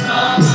Ram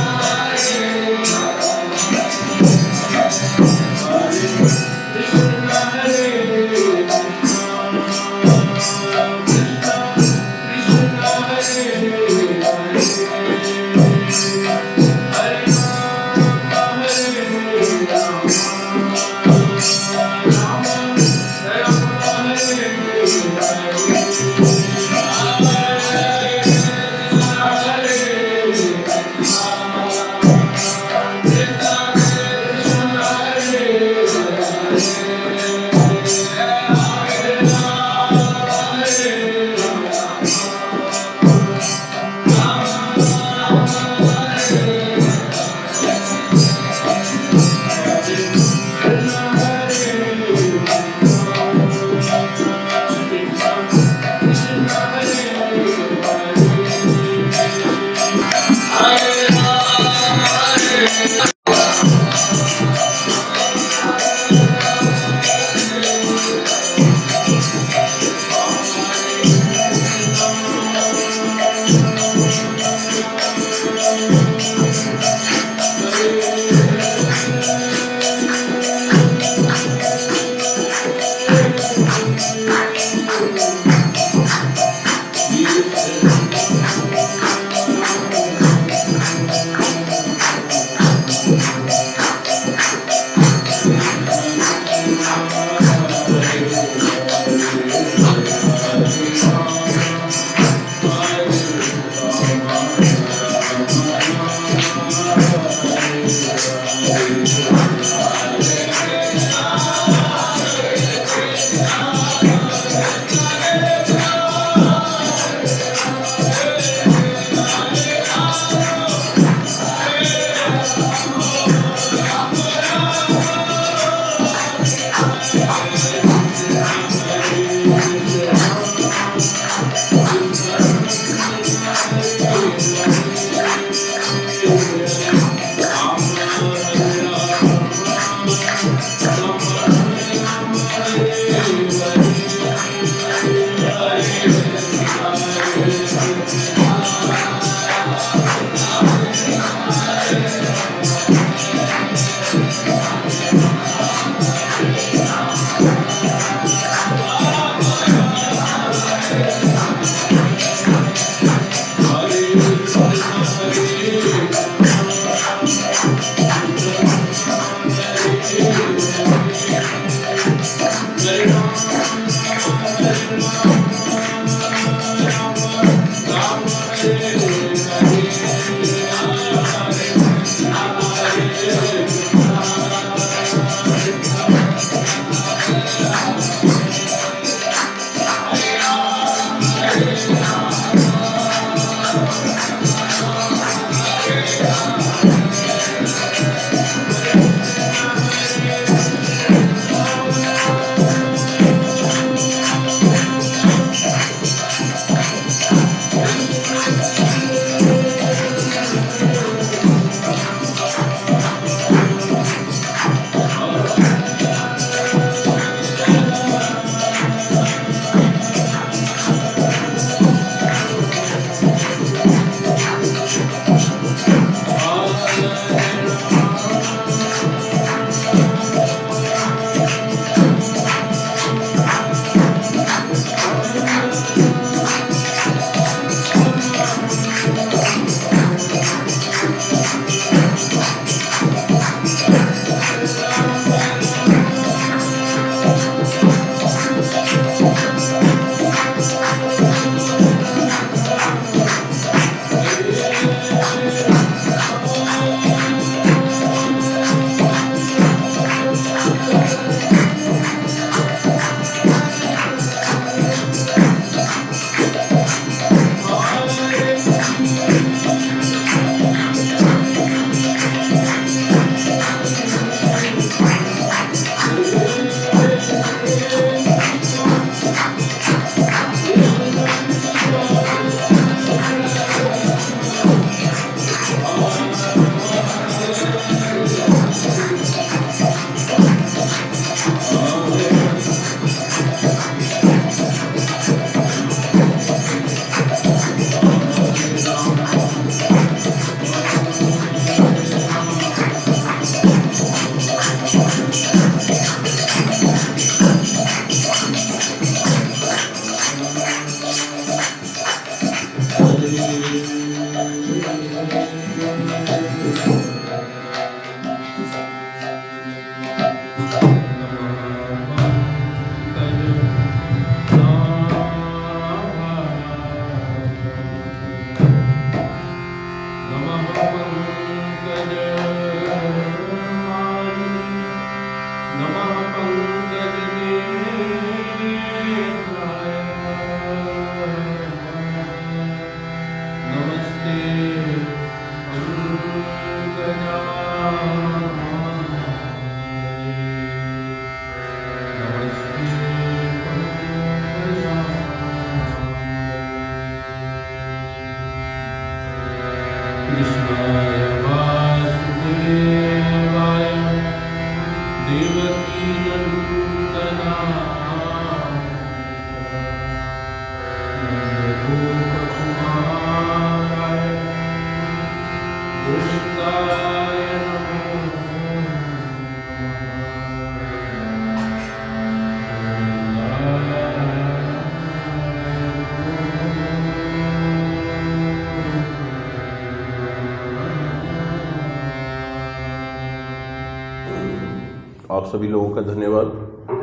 आप सभी लोगों का धन्यवाद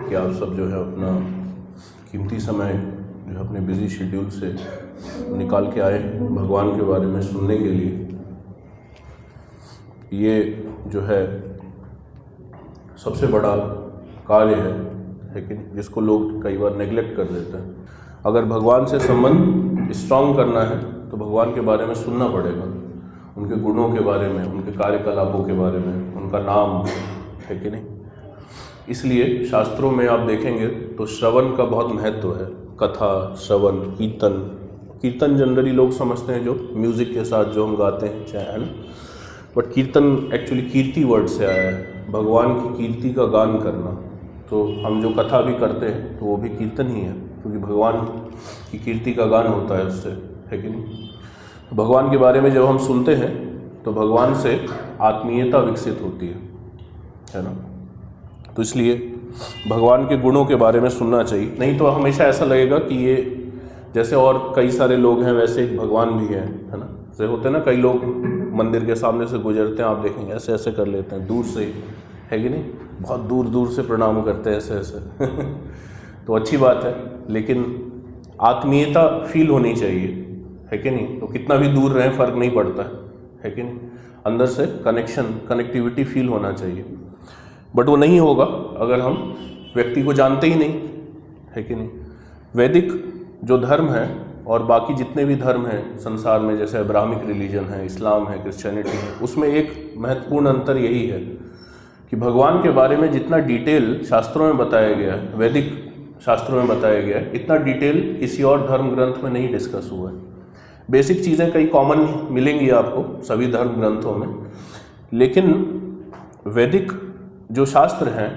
कि आप सब जो है अपना कीमती समय जो है अपने बिजी शेड्यूल से निकाल के आए भगवान के बारे में सुनने के लिए। ये जो है सबसे बड़ा कार्य है कि जिसको लोग कई बार नेगलेक्ट कर देते हैं। अगर भगवान से संबंध स्ट्रॉन्ग करना है तो भगवान के बारे में सुनना पड़ेगा, उनके गुणों के बारे में, उनके कार्यकलापों के बारे में, उनका नाम है कि नहीं। इसलिए शास्त्रों में आप देखेंगे तो श्रवण का बहुत महत्व है। कथा, श्रवण, कीर्तन। कीर्तन जनरली लोग समझते हैं जो म्यूज़िक के साथ जो हम गाते हैं चाहे, है ना, बट कीर्तन एक्चुअली कीर्ति वर्ड से आया है, भगवान की कीर्ति का गान करना। तो हम जो कथा भी करते हैं तो वो भी कीर्तन ही है, क्योंकि भगवान की कीर्ति का गान होता है उससे, है कि नहीं। भगवान के बारे में जब हम सुनते हैं तो भगवान से आत्मीयता विकसित होती है ना। तो इसलिए भगवान के गुणों के बारे में सुनना चाहिए, नहीं तो हमेशा ऐसा लगेगा कि ये जैसे और कई सारे लोग हैं वैसे एक भगवान भी है ना। जैसे होते हैं ना, कई लोग मंदिर के सामने से गुजरते हैं, आप देखेंगे ऐसे ऐसे कर लेते हैं दूर से, है कि नहीं, बहुत दूर दूर से प्रणाम करते हैं ऐसे ऐसे तो अच्छी बात है, लेकिन आत्मीयता फील होनी चाहिए, है कि नहीं। तो कितना भी दूर रहें फ़र्क नहीं पड़ता है कि नहीं, अंदर से कनेक्टिविटी फील होना चाहिए। बट वो नहीं होगा अगर हम व्यक्ति को जानते ही नहीं, है कि नहीं। वैदिक जो धर्म है और बाकी जितने भी धर्म हैं संसार में, जैसे अब्राहमिक रिलीजन है, इस्लाम है, क्रिश्चियनिटी है, उसमें एक महत्वपूर्ण अंतर यही है कि भगवान के बारे में जितना डिटेल शास्त्रों में बताया गया है, वैदिक शास्त्रों में बताया गया है, इतना डिटेल किसी और धर्म ग्रंथ में नहीं डिस्कस हुआ है। बेसिक चीज़ें कई कॉमन मिलेंगी आपको सभी धर्म ग्रंथों में, लेकिन वैदिक जो शास्त्र हैं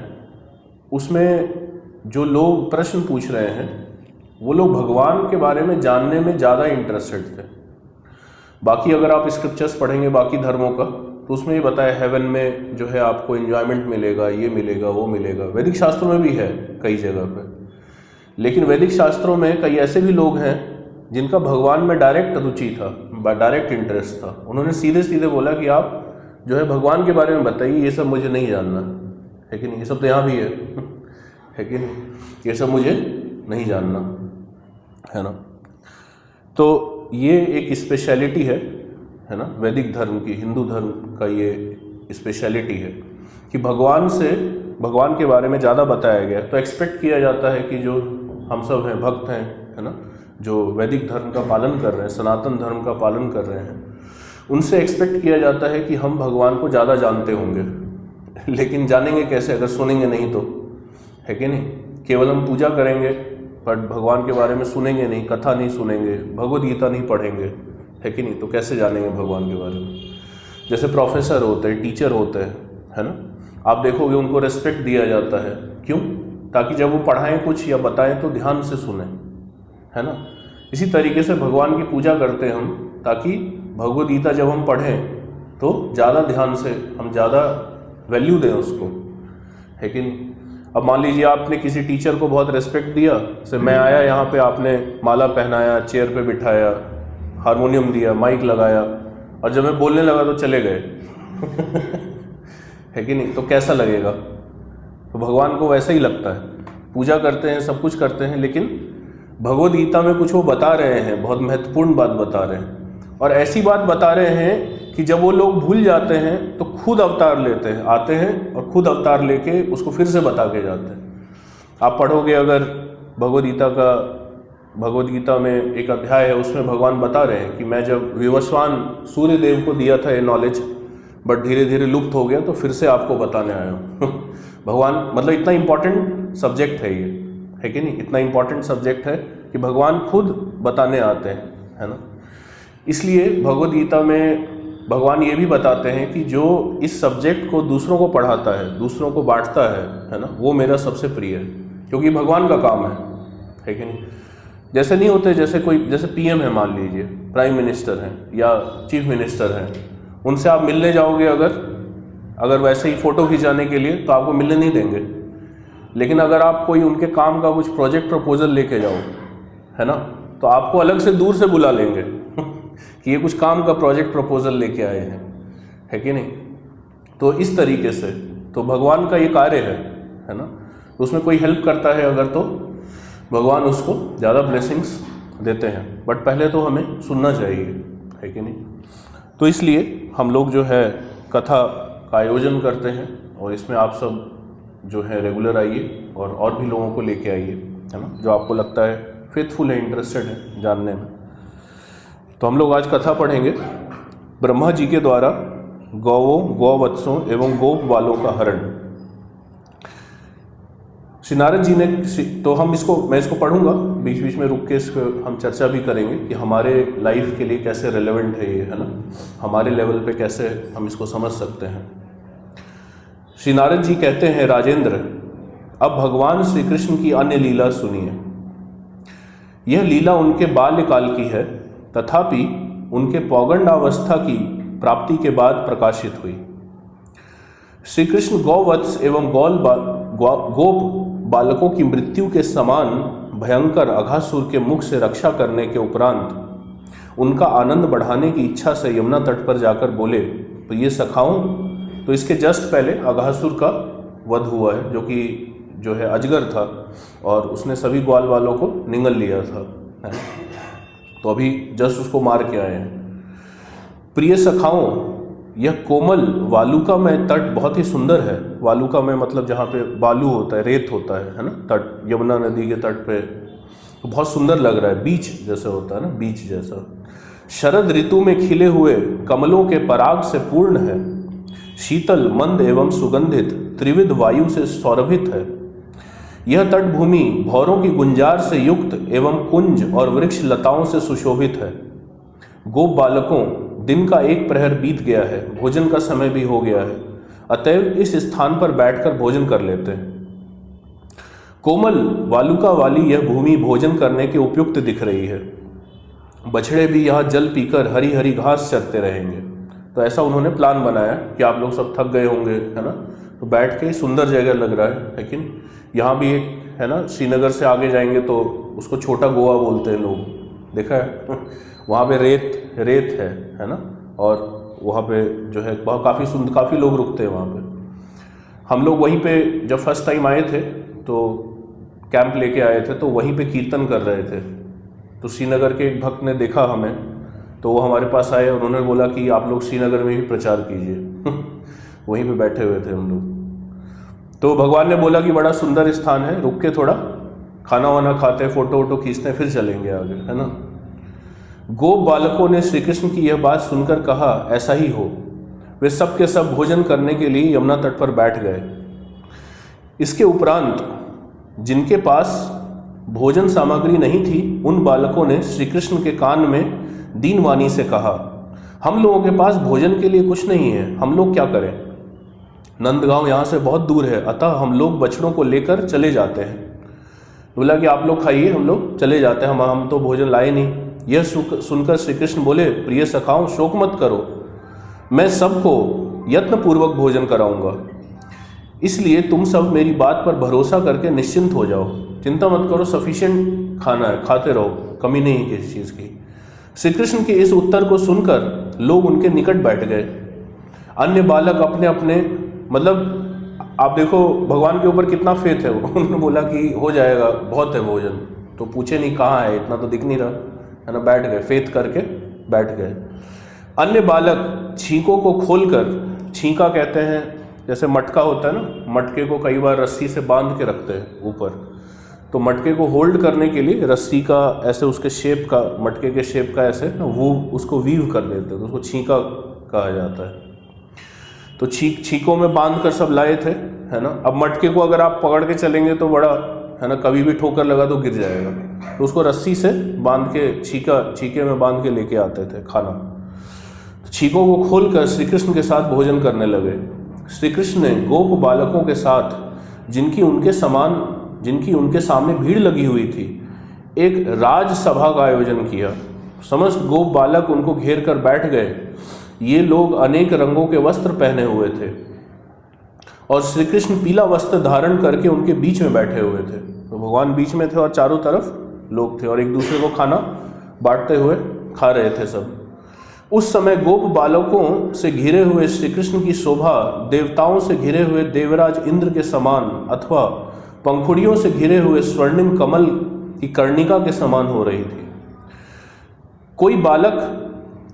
उसमें जो लोग प्रश्न पूछ रहे हैं वो लोग भगवान के बारे में जानने में ज़्यादा इंटरेस्टेड थे। बाकी अगर आप स्क्रिप्चर्स पढ़ेंगे बाकी धर्मों का तो उसमें ये बताया हेवन में जो है आपको एंजॉयमेंट मिलेगा, ये मिलेगा, वो मिलेगा। वैदिक शास्त्रों में भी है कई जगह पे, लेकिन वैदिक शास्त्रों में कई ऐसे भी लोग हैं जिनका भगवान में डायरेक्ट रुचि था, डायरेक्ट इंटरेस्ट था। उन्होंने सीधे सीधे बोला कि आप जो है भगवान के बारे में बताइए, ये सब मुझे नहीं जानना, है कि नहीं। ये सब तो यहाँ भी है कि नहीं, ये सब मुझे नहीं जानना, है ना। तो ये एक स्पेशलिटी है ना वैदिक धर्म की, हिंदू धर्म का ये स्पेशलिटी है कि भगवान के बारे में ज़्यादा बताया गया। तो एक्सपेक्ट किया जाता है कि जो हम सब हैं भक्त हैं, है ना, जो वैदिक धर्म का पालन कर रहे हैं, सनातन धर्म का पालन कर रहे हैं, उनसे एक्सपेक्ट किया जाता है कि हम भगवान को ज़्यादा जानते होंगे। लेकिन जानेंगे कैसे अगर सुनेंगे नहीं तो, है कि नहीं। केवल हम पूजा करेंगे बट भगवान के बारे में सुनेंगे नहीं, कथा नहीं सुनेंगे, भगवद गीता नहीं पढ़ेंगे, है कि नहीं, तो कैसे जानेंगे भगवान के बारे में। जैसे प्रोफेसर होते हैं, टीचर होते हैं, है ना, आप देखोगे उनको रेस्पेक्ट दिया जाता है। क्यों? ताकि जब वो पढ़ाएं कुछ या बताएं तो ध्यान से सुने, है ना। इसी तरीके से भगवान की पूजा करते हैं हम, ताकि भगवद गीता जब हम पढ़ें तो ज़्यादा ध्यान से हम ज़्यादा वैल्यू दें उसको, है कि नहीं। अब मान लीजिए आपने किसी टीचर को बहुत रेस्पेक्ट दिया, जैसे मैं आया यहाँ पे, आपने माला पहनाया, चेयर पे बिठाया, हारमोनियम दिया, माइक लगाया, और जब मैं बोलने लगा तो चले गए है कि नहीं? तो कैसा लगेगा? तो भगवान को वैसा ही लगता है। पूजा करते हैं, सब कुछ करते हैं, लेकिन भगवद गीता में कुछ वो बता रहे हैं, बहुत महत्वपूर्ण बात बता रहे हैं, और ऐसी बात बता रहे हैं कि जब वो लोग भूल जाते हैं तो खुद अवतार लेते हैं, आते हैं और खुद अवतार लेके उसको फिर से बता के जाते हैं। आप पढ़ोगे अगर भगवद गीता में एक अध्याय है, उसमें भगवान बता रहे हैं कि मैं जब विवस्वान सूर्य देव को दिया था ये नॉलेज, बट धीरे धीरे लुप्त हो गया, तो फिर से आपको बताने आया हूँ भगवान, मतलब इतना इम्पोर्टेंट सब्जेक्ट है ये, है कि नहीं? इतना इम्पोर्टेंट सब्जेक्ट है कि भगवान खुद बताने आते हैं, है ना? इसलिए भगवद गीता में भगवान ये भी बताते हैं कि जो इस सब्जेक्ट को दूसरों को पढ़ाता है, दूसरों को बांटता है ना, वो मेरा सबसे प्रिय है, क्योंकि भगवान का काम है कि नहीं? जैसे नहीं होते, जैसे पीएम है, मान लीजिए प्राइम मिनिस्टर हैं या चीफ मिनिस्टर हैं, उनसे आप मिलने जाओगे अगर वैसे ही फ़ोटो खिंचाने के लिए, तो आपको मिलने नहीं देंगे। लेकिन अगर आप कोई उनके काम का कुछ प्रोजेक्ट प्रपोजल लेके जाओ, है ना, तो आपको अलग से दूर से बुला लेंगे कि ये कुछ काम का प्रोजेक्ट प्रपोजल लेके आए हैं, है कि नहीं? तो इस तरीके से तो भगवान का ये कार्य है ना? तो उसमें कोई हेल्प करता है अगर, तो भगवान उसको ज़्यादा ब्लेसिंग्स देते हैं, बट पहले तो हमें सुनना चाहिए, है कि नहीं? तो इसलिए हम लोग जो है कथा का आयोजन करते हैं, और इसमें आप सब जो है रेगुलर आइए और भी लोगों को लेके आइए, है ना, जो आपको लगता है फेथफुल है, इंटरेस्टेड है जानने में। तो हम लोग आज कथा पढ़ेंगे ब्रह्मा जी के द्वारा गौवों, गौवत्सों एवं गोप बालों का हरण। श्री नारद जी ने, तो मैं इसको पढ़ूंगा, बीच बीच में रुक के इसको हम चर्चा भी करेंगे कि हमारे लाइफ के लिए कैसे रेलेवेंट है ये, है ना, हमारे लेवल पे कैसे हम इसको समझ सकते हैं। श्री नारद जी कहते हैं, राजेंद्र, अब भगवान श्री कृष्ण की अन्य लीला सुनिए। यह लीला उनके बाल्यकाल की है, तथापि उनके पौगंडावस्था की प्राप्ति के बाद प्रकाशित हुई। श्री कृष्ण गौवत्स एवं गोप बालकों की मृत्यु के समान भयंकर अघासुर के मुख से रक्षा करने के उपरांत उनका आनंद बढ़ाने की इच्छा से यमुना तट पर जाकर बोले, तो ये सखाऊं। तो इसके जस्ट पहले अघासुर का वध हुआ है, जो है अजगर था, और उसने सभी ग्वाल वालों को निगल लिया था, है? तो अभी जस्ट उसको मार के आए हैं। प्रिय सखाओं, यह कोमल वालुका में तट बहुत ही सुंदर है। वालुका में मतलब जहाँ पे बालू होता है, रेत होता है ना, तट, यमुना नदी के तट पे, तो बहुत सुंदर लग रहा है, बीच जैसे होता है ना, बीच जैसा। शरद ऋतु में खिले हुए कमलों के पराग से पूर्ण है, शीतल, मंद एवं सुगंधित त्रिविध वायु से सौरभित है। यह तटभूमि भौरों की गुंजार से युक्त एवं कुंज और वृक्ष लताओं से सुशोभित है। गोप बालकों, दिन का एक प्रहर बीत गया है, भोजन का समय भी हो गया है, अतएव इस स्थान पर बैठकर भोजन कर लेते हैं। कोमल वालुका वाली यह भूमि भोजन करने के उपयुक्त दिख रही है। बछड़े भी यहाँ जल पीकर हरी हरी घास चरते रहेंगे। तो ऐसा उन्होंने प्लान बनाया कि आप लोग सब थक गए होंगे, है ना, तो बैठ के सुंदर जगह लग रहा है। लेकिन यहाँ भी एक है ना, श्रीनगर से आगे जाएंगे तो उसको छोटा गोवा बोलते हैं लोग, देखा है वहाँ पे रेत है ना, और वहाँ पे जो है काफ़ी लोग रुकते हैं वहाँ पे। हम लोग वहीं पे जब फर्स्ट टाइम आए थे तो कैंप लेके आए थे, तो वहीं पे कीर्तन कर रहे थे। तो श्रीनगर के एक भक्त ने देखा हमें, तो वो हमारे पास आए और उन्होंने बोला कि आप लोग श्रीनगर में भी प्रचार कीजिए वहीं पे बैठे हुए थे हम लोग। तो भगवान ने बोला कि बड़ा सुंदर स्थान है, रुक के थोड़ा खाना वाना खाते, फोटो वोटो खींचते, फिर चलेंगे आगे, है ना। गोप बालकों ने श्री कृष्ण की यह बात सुनकर कहा, ऐसा ही हो। वे सब के सब भोजन करने के लिए यमुना तट पर बैठ गए। इसके उपरांत जिनके पास भोजन सामग्री नहीं थी, उन बालकों ने श्री कृष्ण के कान में दीनवाणी से कहा, हम लोगों के पास भोजन के लिए कुछ नहीं है, हम लोग क्या करें। नंदगांव यहाँ से बहुत दूर है, अतः हम लोग बछड़ों को लेकर चले जाते हैं। बोला कि आप लोग खाइए, हम लोग चले जाते हैं, हम तो भोजन लाए नहीं। यह सुनकर श्री कृष्ण बोले, प्रिय सखाओं, शोक मत करो, मैं सबको यत्नपूर्वक भोजन कराऊंगा। इसलिए तुम सब मेरी बात पर भरोसा करके निश्चिंत हो जाओ, चिंता मत करो, सफिशिएंट खाना है, खाते रहो, कमी नहीं है किसी चीज़ की। श्री कृष्ण के इस उत्तर को सुनकर लोग उनके निकट बैठ गए। अन्य बालक अपने अपने, मतलब आप देखो भगवान के ऊपर कितना फेथ है। उन्होंने बोला कि हो जाएगा, बहुत है भोजन, तो पूछे नहीं कहाँ है, इतना तो दिख नहीं रहा है ना, बैठ गए, फेथ करके बैठ गए। अन्य बालक छींकों को खोलकर, छींका कहते हैं जैसे मटका होता है ना, मटके को कई बार रस्सी से बांध के रखते हैं ऊपर, तो मटके को होल्ड करने के लिए रस्सी का ऐसे उसके शेप का, मटके के शेप का ऐसे वो उसको वीव कर देते हैं, तो उसको छींका कहा जाता है। तो छींकों में बांध कर सब लाए थे, है ना। अब मटके को अगर आप पकड़ के चलेंगे तो बड़ा, है ना, कभी भी ठोकर लगा तो गिर जाएगा, तो उसको रस्सी से बांध के छीके में बांध के लेके आते थे खाना। तो छीकों को खोलकर श्री कृष्ण के साथ भोजन करने लगे। श्री कृष्ण ने गोप बालकों के साथ, जिनकी उनके सामने भीड़ लगी हुई थी, एक राजसभा का आयोजन किया। समस्त गोप बालक उनको घेर कर बैठ गए। ये लोग अनेक रंगों के वस्त्र पहने हुए थे और श्री कृष्ण पीला वस्त्र धारण करके उनके बीच में बैठे हुए थे। तो भगवान बीच में थे और चारों तरफ लोग थे और एक दूसरे को खाना बांटते हुए खा रहे थे सब। उस समय गोप बालकों से घिरे हुए श्री कृष्ण की शोभा देवताओं से घिरे हुए देवराज इंद्र के समान अथवा पंखुड़ियों से घिरे हुए स्वर्णिम कमल की कर्णिका के समान हो रही थी। कोई बालक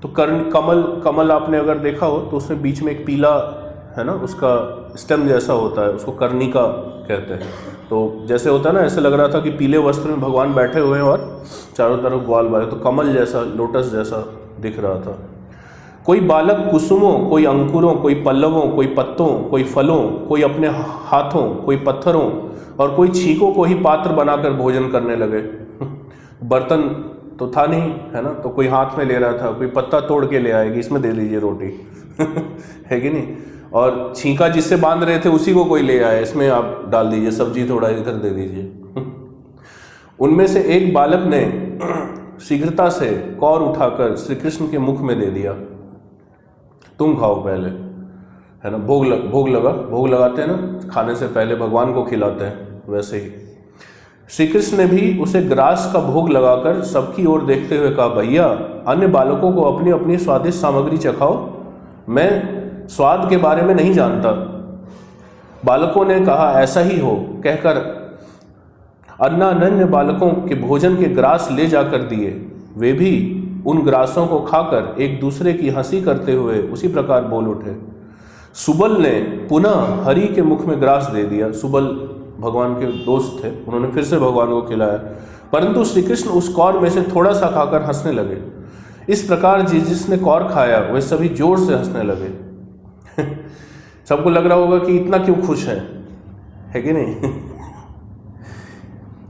तो कमल आपने अगर देखा हो तो उसमें बीच में एक पीला, है ना, उसका स्टेम जैसा होता है, उसको कर्णिका कहते हैं। तो जैसे होता है ना, ऐसे लग रहा था कि पीले वस्त्र में भगवान बैठे हुए हैं और चारों तरफ ग्वाल बाल, तो कमल जैसा, लोटस जैसा दिख रहा था। कोई बालक कुसुमों, कोई अंकुरों, कोई पल्लवों, कोई पत्तों, कोई फलों, कोई अपने हाथों, कोई पत्थरों और कोई छीकों को ही पात्र बनाकर भोजन करने लगे। बर्तन तो था नहीं, है ना, तो कोई हाथ में ले रहा था, कोई पत्ता तोड़ के ले आएगी, इसमें दे दीजिए रोटी है कि नहीं, और छींका जिससे बांध रहे थे उसी को कोई ले आए, इसमें आप डाल दीजिए, सब्जी थोड़ा इधर दे दीजिए। उनमें से एक बालक ने शीघ्रता से कौर उठाकर श्री कृष्ण के मुख में दे दिया। तुम खाओ पहले, है ना, भोग लगाते हैं ना, खाने से पहले भगवान को खिलाते हैं, वैसे ही श्री कृष्ण ने भी उसे ग्रास का भोग लगाकर सबकी ओर देखते हुए कहा, भैया अन्य बालकों को अपनी अपनी स्वादिष्ट सामग्री चखाओ, मैं स्वाद के बारे में नहीं जानता। बालकों ने कहा, ऐसा ही हो कहकर अन्य बालकों के भोजन के ग्रास ले जाकर दिए। वे भी उन ग्रासों को खाकर एक दूसरे की हंसी करते हुए उसी प्रकार बोल उठे। सुबल ने पुनः हरि के मुख में ग्रास दे दिया। सुबल भगवान के दोस्त थे, उन्होंने फिर से भगवान को खिलाया, परंतु श्री कृष्ण उस कौर में से थोड़ा सा खाकर हंसने लगे। इस प्रकार जिसने कौर खाया वे सभी जोर से हंसने लगे। सबको लग रहा होगा कि इतना क्यों खुश है कि नहीं।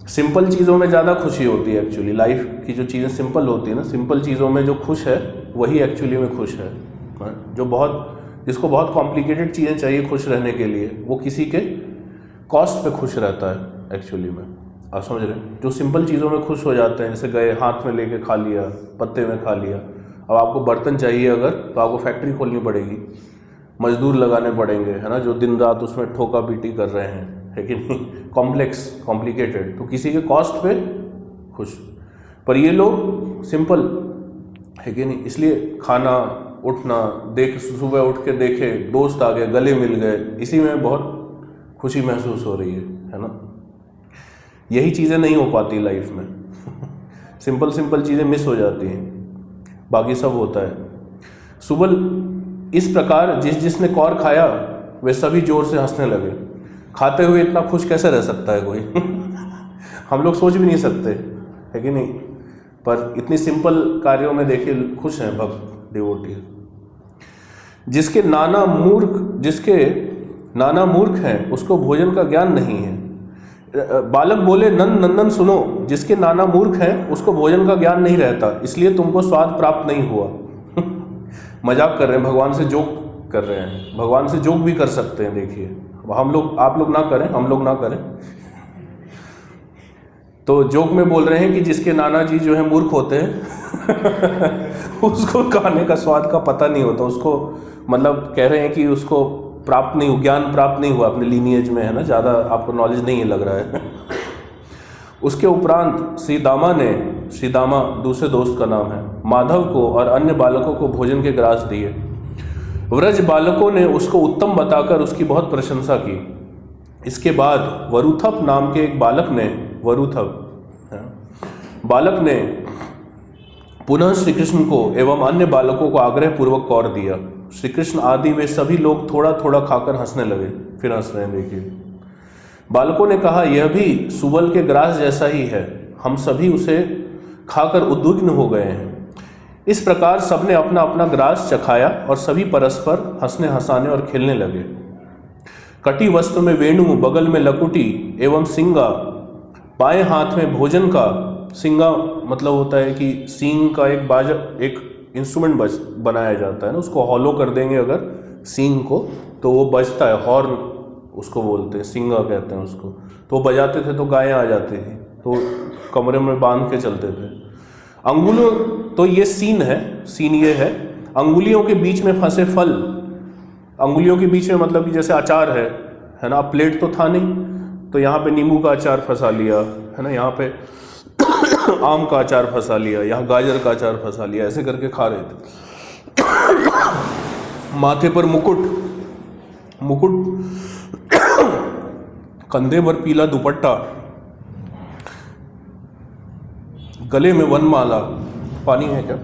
सिंपल चीज़ों में ज़्यादा खुशी होती है एक्चुअली। लाइफ की जो चीज़ें सिंपल होती है ना, सिंपल चीज़ों में जो खुश है वही एक्चुअली में खुश है। जिसको बहुत कॉम्प्लिकेटेड चीज़ें चाहिए खुश रहने के लिए, वो किसी के कॉस्ट पे खुश रहता है एक्चुअली में। आप समझ रहे हैं, जो सिंपल चीज़ों में खुश हो जाते हैं, जैसे गए हाथ में लेके खा लिया, पत्ते में खा लिया। अब आपको बर्तन चाहिए अगर, तो आपको फैक्ट्री खोलनी पड़ेगी, मजदूर लगाने पड़ेंगे, है ना, जो दिन रात उसमें ठोका पीटी कर रहे हैं, है कि नहीं, कॉम्प्लिकेटेड। तो किसी के कॉस्ट पे खुश, पर ये लोग सिंपल, है कि नहीं। इसलिए खाना, उठना, सुबह उठ के देखे दोस्त आ गए, गले मिल गए, इसी में बहुत खुशी महसूस हो रही है ना। यही चीज़ें नहीं हो पाती लाइफ में। सिंपल चीज़ें मिस हो जाती हैं, बाकी सब होता है। सुबल इस प्रकार जिसने कौर खाया वे सभी जोर से हंसने लगे। खाते हुए इतना खुश कैसे रह सकता है कोई। हम लोग सोच भी नहीं सकते, है कि नहीं, पर इतनी सिंपल कार्यों में देखिए खुश हैं भक्त डिवोटी। जिसके नाना मूर्ख हैं उसको भोजन का ज्ञान नहीं है। बालक बोले, नंदन सुनो, जिसके नाना मूर्ख हैं उसको भोजन का ज्ञान नहीं रहता, इसलिए तुमको स्वाद प्राप्त नहीं हुआ। मजाक कर रहे हैं, भगवान से जोक कर रहे हैं। भगवान से जोक भी कर सकते हैं, देखिए। आप लोग ना करें, हम लोग ना करें। तो जोक में बोल रहे हैं कि जिसके नाना जी जो है मूर्ख होते हैं उसको खाने का स्वाद का पता नहीं होता, उसको मतलब कह रहे हैं कि उसको ज्ञान प्राप्त नहीं हुआ अपने लीनिएज में, है ना, ज़्यादा आपको नॉलेज नहीं लग रहा है। उसके उपरांत श्री दामा दूसरे दोस्त का नाम है, माधव को और अन्य बालकों को भोजन के ग्रास दिए। व्रज बालकों ने उसको उत्तम बताकर उसकी बहुत प्रशंसा की। इसके बाद वरुथप नाम के एक बालक ने पुनः श्री कृष्ण को एवं अन्य बालकों को आग्रह पूर्वक कौर दिया। श्री कृष्ण आदि वे सभी लोग थोड़ा थोड़ा खाकर हंसने लगे। फिर हंस रहे हैं, देखिए। बालकों ने कहा, यह भी सुबल के ग्रास जैसा ही है, हम सभी उसे खाकर उद्विग्न हो गए हैं। इस प्रकार सबने अपना अपना ग्रास चखाया और सभी परस्पर हंसने हंसाने और खेलने लगे। कटी वस्त्र में वेणु, बगल में लकुटी एवं सिंगा, बाएं हाथ में भोजन का सिंगा मतलब होता है कि सींग का एक इंस्ट्रूमेंट बनाया जाता है ना, उसको हॉलो कर देंगे अगर सींग को तो वो बजता है, हॉर्न उसको बोलते हैं, सिंगा कहते हैं उसको। तो वो बजाते थे तो गायें आ जाती थी, तो कमरे में बांध के चलते थे। अंगुलियों, तो ये सीन ये है, अंगुलियों के बीच में फंसे फल। अंगुलियों के बीच में मतलब कि जैसे अचार है ना, प्लेट तो था नहीं, तो यहाँ पे नींबू का अचार फंसा लिया है ना, यहाँ पे आम का अचार फंसा लिया, यहाँ गाजर का अचार फंसा लिया, ऐसे करके खा रहे थे। माथे पर मुकुट, कंधे पर पीला दुपट्टा, गले में वनमाला। पानी है क्या?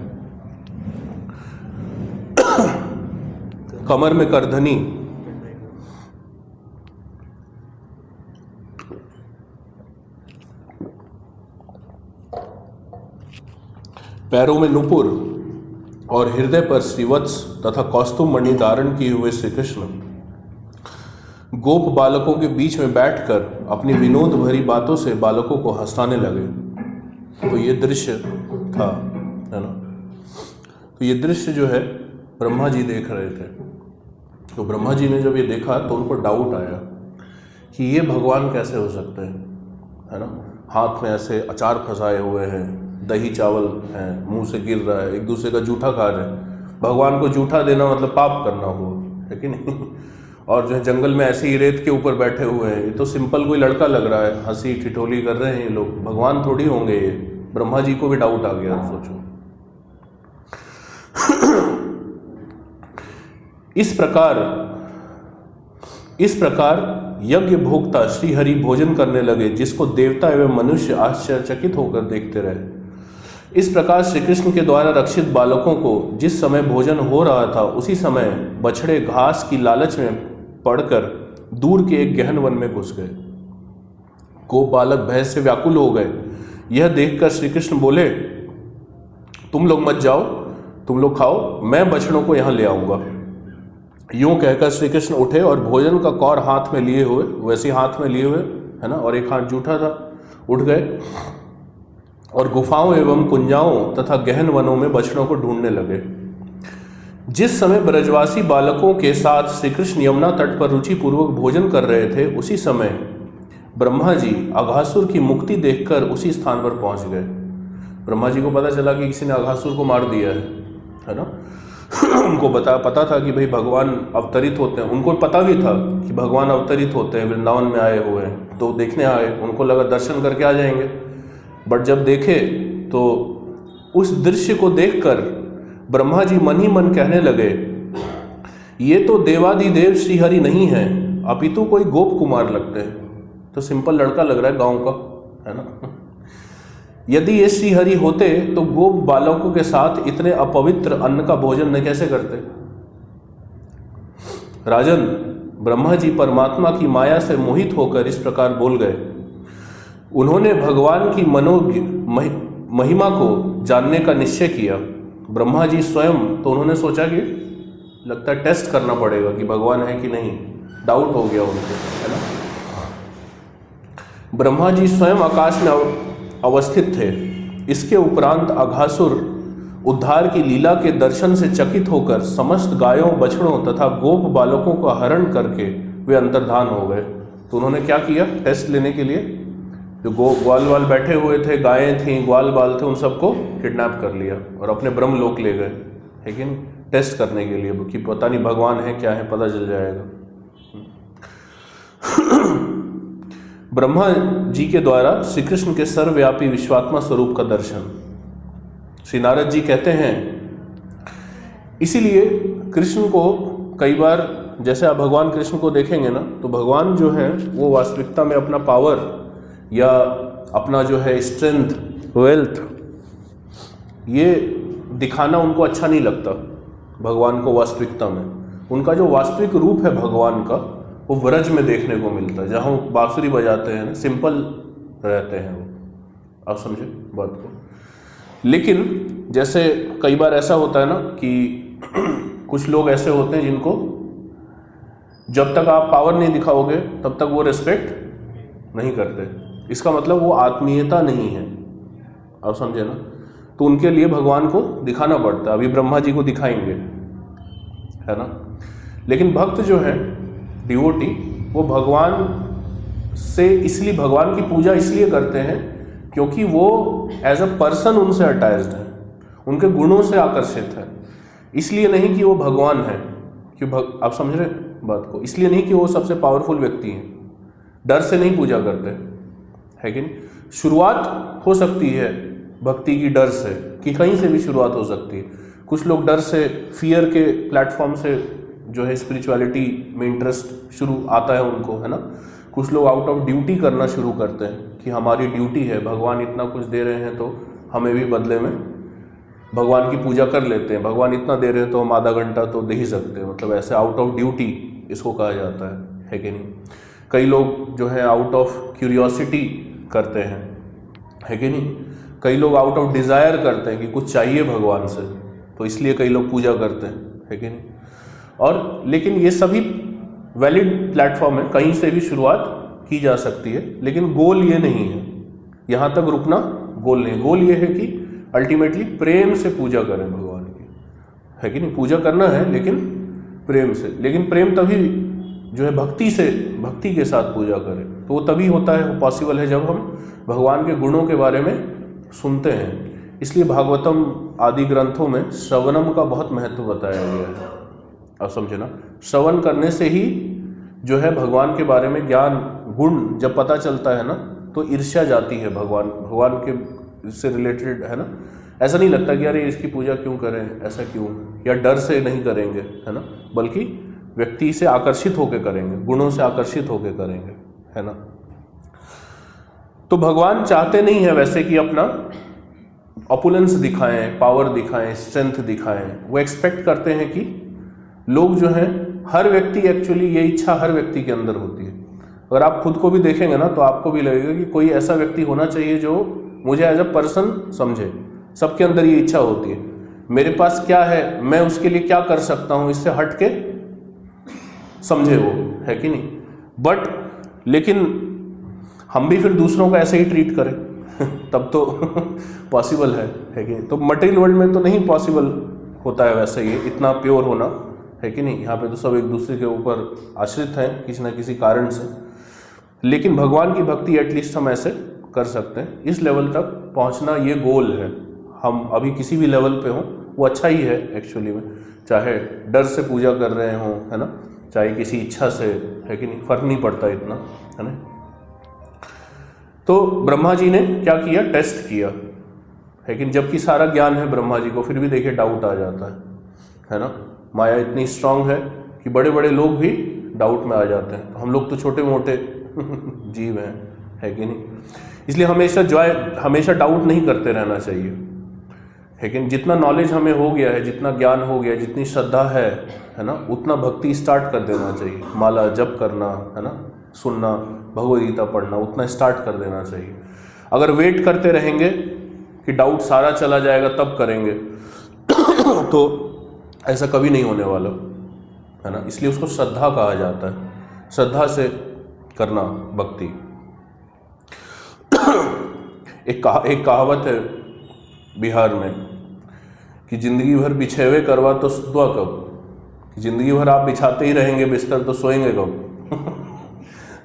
कमर में करधनी, पैरों में नुपुर और हृदय पर श्रीवत्स तथा कौस्तुभ मणि धारण किए हुए श्री कृष्ण गोप बालकों के बीच में बैठकर अपनी विनोद भरी बातों से बालकों को हंसाने लगे। तो ये दृश्य था, है ना। तो ये दृश्य जो है ब्रह्मा जी देख रहे थे। तो ब्रह्मा जी ने जब ये देखा तो उनको डाउट आया कि ये भगवान कैसे हो सकते हैं, है ना। हाथ में ऐसे अचार फंसाए हुए हैं, दही चावल है, मुंह से गिर रहा है, एक दूसरे का जूठा खा रहे हैं। भगवान को जूठा देना मतलब पाप करना हुआ, है कि नहीं। और जो है जंगल में ऐसे ही रेत के ऊपर बैठे हुए हैं, ये तो सिंपल कोई लड़का लग रहा है, हंसी ठिठोली कर रहे हैं ये लोग, भगवान थोड़ी होंगे ये। ब्रह्मा जी को भी डाउट आ गया, सोचो। इस प्रकार यज्ञ भोक्ता श्री हरि भोजन करने लगे, जिसको देवता एवं मनुष्य आश्चर्यचकित होकर देखते रहे। इस प्रकार श्री कृष्ण के द्वारा रक्षित बालकों को जिस समय भोजन हो रहा था, उसी समय बछड़े घास की लालच में पड़कर दूर के एक गहन वन में घुस गए। गोप बालक भय से व्याकुल हो गए। यह देखकर श्री कृष्ण बोले, तुम लोग मत जाओ, तुम लोग खाओ, मैं बछड़ों को यहाँ ले आऊंगा। यूं कहकर श्री कृष्ण उठे और भोजन का कौर हाथ में लिए हुए, वैसे हाथ में लिए हुए, है ना, और एक हाथ जूठा था, उठ गए और गुफाओं एवं कुंजाओं तथा गहन वनों में बछड़ों को ढूंढने लगे। जिस समय ब्रजवासी बालकों के साथ श्री कृष्ण यमुना तट पर रुचि पूर्वक भोजन कर रहे थे, उसी समय ब्रह्मा जी अघासुर की मुक्ति देखकर उसी स्थान पर पहुंच गए। ब्रह्मा जी को पता चला कि किसी ने अघासुर को मार दिया है ना। उनको पता था कि भाई भगवान अवतरित होते हैं, उनको पता भी था कि भगवान अवतरित होते हैं, वृंदावन में आए हुए हैं, तो देखने आए। उनको लगा दर्शन करके आ जाएंगे, बट जब देखे तो उस दृश्य को देखकर ब्रह्मा जी मन ही मन कहने लगे, ये तो देवादिदेव श्रीहरि नहीं है, अपितु कोई गोप कुमार लगते हैं। तो सिंपल लड़का लग रहा है गांव का, है ना। यदि ये श्रीहरि होते तो गोप बालकों के साथ इतने अपवित्र अन्न का भोजन न कैसे करते। राजन, ब्रह्मा जी परमात्मा की माया से मोहित होकर इस प्रकार बोल गए। उन्होंने भगवान की महिमा को जानने का निश्चय किया। ब्रह्मा जी स्वयं, तो उन्होंने सोचा कि लगता है टेस्ट करना पड़ेगा कि भगवान है कि नहीं, डाउट हो गया उनको, है ना। ब्रह्मा जी स्वयं आकाश में अवस्थित थे। इसके उपरांत अघासुर उद्धार की लीला के दर्शन से चकित होकर समस्त गायों, बछड़ों तथा गोप बालकों का हरण करके वे अंतर्धान हो गए। तो उन्होंने क्या किया, टेस्ट लेने के लिए जो ग्वाल वाल बैठे हुए थे, गायें थीं, ग्वाल बाल थे, उन सबको किडनैप कर लिया और अपने ब्रह्मलोक ले गए, लेकिन टेस्ट करने के लिए कि पता नहीं भगवान है क्या है, पता चल जाएगा। ब्रह्मा जी के द्वारा श्री कृष्ण के सर्वव्यापी विश्वात्मा स्वरूप का दर्शन। श्री नारद जी कहते हैं, इसीलिए कृष्ण को कई बार, जैसे आप भगवान कृष्ण को देखेंगे ना, तो भगवान जो है वो वास्तविकता में अपना पावर या अपना जो है स्ट्रेंथ, वेल्थ, ये दिखाना उनको अच्छा नहीं लगता भगवान को वास्तविकता में। उनका जो वास्तविक रूप है भगवान का, वो व्रज में देखने को मिलता है, जहाँ वो बांसुरी बजाते हैं, सिंपल रहते हैं वो। आप समझे बात को। लेकिन जैसे कई बार ऐसा होता है ना कि कुछ लोग ऐसे होते हैं जिनको जब तक आप पावर नहीं दिखाओगे तब तक वो रिस्पेक्ट नहीं करते। इसका मतलब वो आत्मीयता नहीं है। आप समझे ना। तो उनके लिए भगवान को दिखाना पड़ता है। अभी ब्रह्मा जी को दिखाएंगे, है ना। लेकिन भक्त जो है, डिवोटी, वो भगवान से इसलिए, भगवान की पूजा इसलिए करते हैं क्योंकि वो एज अ पर्सन उनसे अटैच्ड है, उनके गुणों से आकर्षित है। इसलिए नहीं कि वो भगवान है, आप समझ रहे बात को। इसलिए नहीं कि वो सबसे पावरफुल व्यक्ति हैं, डर से नहीं पूजा करते, है कि नहीं। शुरुआत हो सकती है भक्ति की डर से, कि कहीं से भी शुरुआत हो सकती है। कुछ लोग डर से, फियर के प्लेटफॉर्म से जो है स्पिरिचुअलिटी में इंटरेस्ट शुरू आता है उनको, है ना। कुछ लोग आउट ऑफ ड्यूटी करना शुरू करते हैं कि हमारी ड्यूटी है, भगवान इतना कुछ दे रहे हैं तो हमें भी बदले में भगवान की पूजा कर लेते हैं। भगवान इतना दे रहे हैं तो हम आधा घंटा तो दे ही सकते हैं, मतलब ऐसे आउट ऑफ ड्यूटी इसको कहा जाता है कि नहीं। कई लोग जो है आउट ऑफ क्यूरियोसिटी करते हैं, है कि नहीं। कई लोग आउट ऑफ डिज़ायर करते हैं कि कुछ चाहिए भगवान से, तो इसलिए कई लोग पूजा करते हैं, है कि नहीं। और लेकिन ये सभी वैलिड प्लेटफॉर्म है, कहीं से भी शुरुआत की जा सकती है, लेकिन गोल ये नहीं है, यहाँ तक रुकना गोल नहीं। गोल ये है कि अल्टीमेटली प्रेम से पूजा करें भगवान की, है कि नहीं। पूजा करना है लेकिन प्रेम से। लेकिन प्रेम तभी जो है भक्ति से, भक्ति के साथ पूजा करें, तो वो तभी होता है, वो पॉसिबल है जब हम भगवान के गुणों के बारे में सुनते हैं। इसलिए भागवतम आदि ग्रंथों में श्रवणम का बहुत महत्व बताया गया है। आप समझे ना। श्रवण करने से ही जो है भगवान के बारे में ज्ञान, गुण जब पता चलता है ना, तो ईर्ष्या जाती है भगवान के से रिलेटेड, है ना। ऐसा नहीं लगता कि अरे इसकी पूजा क्यों करें, ऐसा क्यों, या डर से नहीं करेंगे, है ना, बल्कि व्यक्ति से आकर्षित होकर करेंगे, गुणों से आकर्षित होकर करेंगे, है ना। तो भगवान चाहते नहीं है वैसे कि अपना ऑपुलेंस दिखाएं, पावर दिखाएं, स्ट्रेंथ दिखाएं। वो एक्सपेक्ट करते हैं कि लोग जो हैं, हर व्यक्ति, एक्चुअली ये इच्छा हर व्यक्ति के अंदर होती है। अगर आप खुद को भी देखेंगे ना, तो आपको भी लगेगा कि कोई ऐसा व्यक्ति होना चाहिए जो मुझे एज अ पर्सन समझे। सबके अंदर ये इच्छा होती है, मेरे पास क्या है, मैं उसके लिए क्या कर सकता हूँ, इससे हट के समझे वो, है कि नहीं। बट लेकिन हम भी फिर दूसरों को ऐसे ही ट्रीट करें तब तो पॉसिबल है कि नहीं। तो मटेरियल वर्ल्ड में तो नहीं पॉसिबल होता है वैसे ये इतना प्योर होना, है कि नहीं। यहाँ पे तो सब एक दूसरे के ऊपर आश्रित हैं किसी न किसी कारण से। लेकिन भगवान की भक्ति एटलीस्ट हम ऐसे कर सकते हैं। इस लेवल तक पहुँचना ये गोल है। हम अभी किसी भी लेवल पे हों वो अच्छा ही है एक्चुअली में, चाहे डर से पूजा कर रहे हों, है ना, चाहे किसी इच्छा से, है कि नहीं, फर्क नहीं पड़ता इतना, है ना। तो ब्रह्मा जी ने क्या किया, टेस्ट किया, लेकिन जबकि सारा ज्ञान है ब्रह्मा जी को, फिर भी देखिए डाउट आ जाता है ना। माया इतनी स्ट्रांग है कि बड़े बड़े लोग भी डाउट में आ जाते हैं। तो हम लोग तो छोटे मोटे जीव हैं, है कि नहीं। इसलिए हमेशा डाउट नहीं करते रहना चाहिए। लेकिन जितना नॉलेज हमें हो गया है, जितना ज्ञान हो गया है, जितनी श्रद्धा है ना, उतना भक्ति स्टार्ट कर देना चाहिए। माला जप करना, है ना, सुनना, भगवद गीता पढ़ना, उतना स्टार्ट कर देना चाहिए। अगर वेट करते रहेंगे कि डाउट सारा चला जाएगा तब करेंगे तो ऐसा कभी नहीं होने वाला, है ना। इसलिए उसको श्रद्धा कहा जाता है, श्रद्धा से करना भक्ति। एक कहावत है बिहार में कि जिंदगी भर बिछेवे करवा तो सुतवा कब, कि जिंदगी भर आप बिछाते ही रहेंगे बिस्तर तो सोएंगे कब